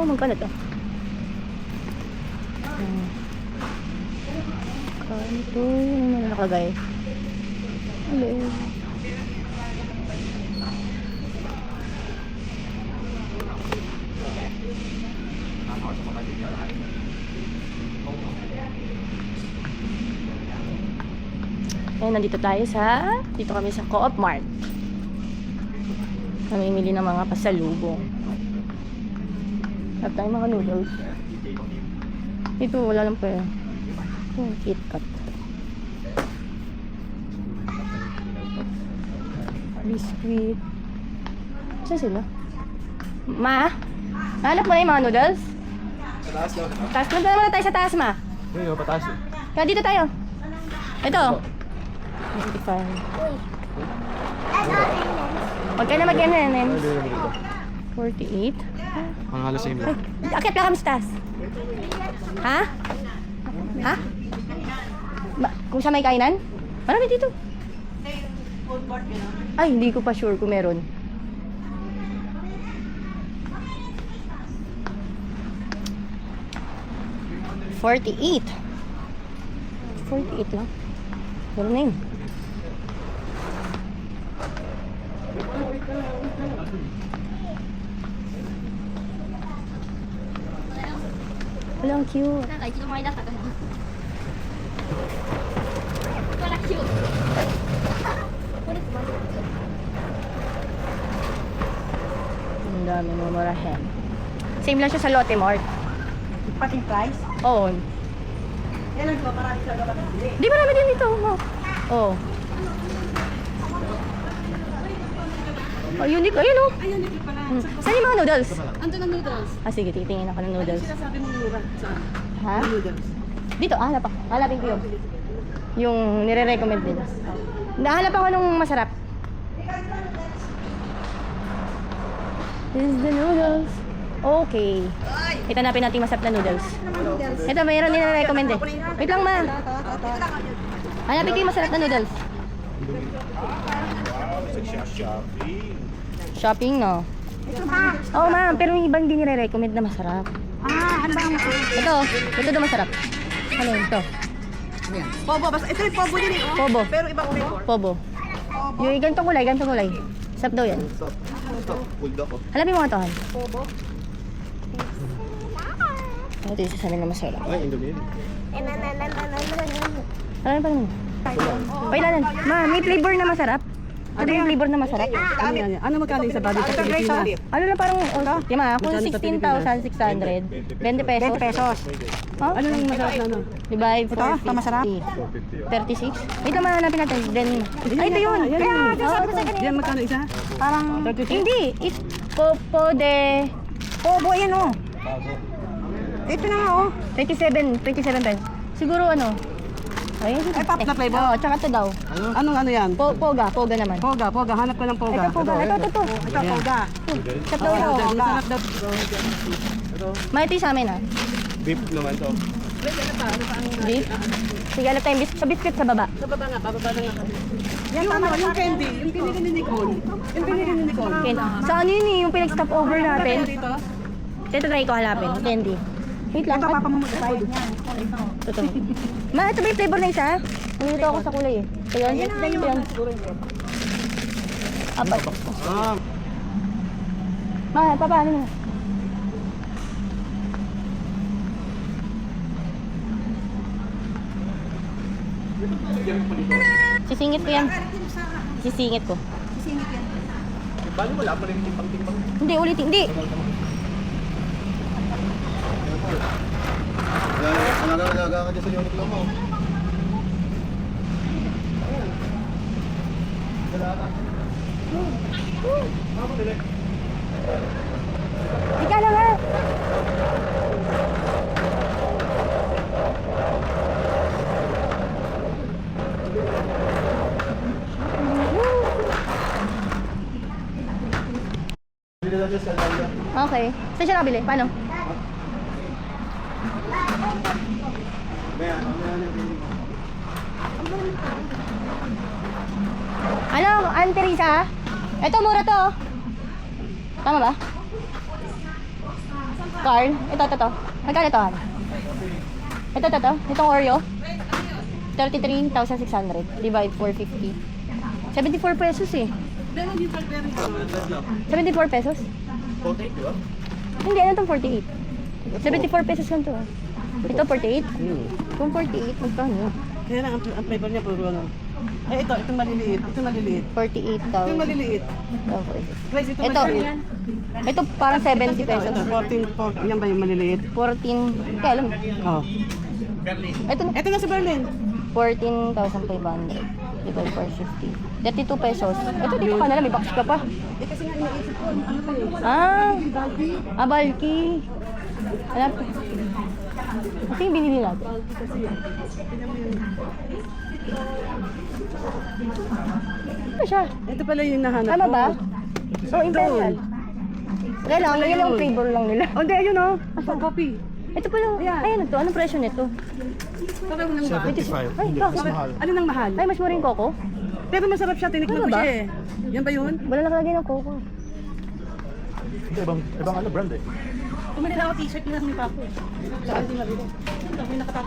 magkano to? Kanto, ano na nakagay? Hello. Ayan, nandito tayo dito kami sa Co-op Mart. Namimili ng mga pasalubong. At tayo mga noodles. Ito, wala lang pa yun. KitKat. Biscuit. Saan sila? Ma? Hanap mo na yung mga noodles? Pataas daw. Taas, punta naman tayo sa taas, ma. Ayun, pataas eh. Kaya dito tayo. Ito. 25. Huwag ka na mag-M&M's. 48. Ang halos same lang. Akit lang kami sa taas. Ha? Ha? Kung sa may kainan? Marami dito. Ay, hindi ko pa sure kung meron. $48 lang. Meron na yun. Walang cute. Ang dami mo marahin. Same lang siya sa Lotte Mart. Pati price? Oo. Yan lang ba? Marami sa gabat ng bili. Di marami din dito. Oo. Oh, unique. Ayun oh. Ayun, hindi pala. Saan yung mga noodles? Ando ng noodles. Ah, sige. Titingin ako ng noodles. Sinasabi mong mura. Saan? Ha? Noodles. Dito. Hanap ako. Hanapin ko yun. Yung nire-recommend nila. Nahanap ako nung masarap. This is the noodles. Okay. Ito hanapin natin masarap na noodles. Ito, mayroon nire-recommend eh. Wait lang, ma. Hanapin ko yung masarap na noodles. Shopping, no? Oo, ma'am. Pero yung ibang hindi nire-recommend na masarap. Ano ba ang Ito daw masarap. Ano yun? Ito. Pobo. Basta ito yung pobo din eh. Oh. Pobo. Pero ibang flavor. Pobo. Yung ganitong kulay. Sarap daw yan. Pulled ako. Hanapin mo nga ito, Han. Pobo. Ito yung sasabihin na masarap. Ay, Indomie. Ano pa naman? Oy, lalan. Ma, may flavor na masarap. Ano yung flavor na masarap? Ano magkano yung sa body sa Pilipinas? Ano na parang, di ma, kung 16,600, 20 pesos. 20 pesos. Oh? Ano yung masarap na ano? Divide Ito, ito masarap? 36. Wait lang, hanapin natin. Then, ay, ito yun. Kaya, sabi ko sa kanina. Yan magkano isa? Parang, 36? hindi. It's popo de... Pobo, yan oh. Ito na nga oh. 27 pesos. Siguro ano? Ay pop na flavor? Oo, tsaka ito daw. Anong ano yan? Poga naman. Poga. Hanap ko ng poga. Ito, poga. Ito. Ito, poga. Sarap daw ito. Masarap daw. May ito sa amin ah. Beef naman to. Beef. Sige, alam tayong sa biscuit sa baba. Sa baba nga, bababa na nga. Yan tama, yung candy. Yung pinili ni Nicole. Okay. Sa ano yun eh, yung pinag-stop over natin. Dito. Ito try ko halapin. Candy. Wait lang. Ito, papamumutay niya. Ito. Ma, ito ba yung flavor na isa? Nandito ako sa kulay eh. Ito yun? Ito yun. Apat. Ah, Ma, papaano mo? Sisingit ko yan. Sisingit ko. bali wala pa rin timpang-timpang. Hindi, ulitin. Hindi. Alaga ka dyan sa unit lang mo. Ika lang ha. Okay. Saan siya nakabili? Paano? Ano, Aunt Teresa? Ito, mura to. Tama ba? Carl, ito. Magkano ito, Han? Ito. Itong Oreo. 33,600. Divide 450. 74 pesos eh. 74 pesos? 48, di ba? Hindi, ano itong 48? 74 pesos lang to. Ito 48? Kung 48, magkano? Kaya lang, ang flavor niya puro ano. Eh, itong maliliit. Itong maliliit. 48,000. Itong maliliit. Guys, ito Ito. maliliit. Ito parang 70 pesos. Ito, 14. Yan ba yung maliliit? 14, kaya alam. Oo. Ito na. Ito na sa Berlin. 14,500. Divide 450. 32 pesos. Ito, dito ka na lang. May box ka pa. Eh, kasi nga iniisip ko, ano pa eh. Bulky. Alam. Ito yung binili natin. Ano siya? Ito pala yung nahanap Tama ko. ba? Oh, Imperial. Kaya lang, pala yun ang yun. flavor lang nila. Oh, hindi, ayun oh. Coffee. Ito pala. Ayan ito. Anong presyo nito? Parang nang mahal. 75. Ay, Hindi, bakit? mas mahal. Ano nang mahal? Ay, mas mura yung coco. Pero masarap siya, tinikman Ano ko ba? siya eh. Yan ba yun? Wala nakalagay ng coco. Hindi, ibang ano brand eh. Tumili na ako t-shirt nila ni Papo. Saan din nabili? Ito, may nakatapos.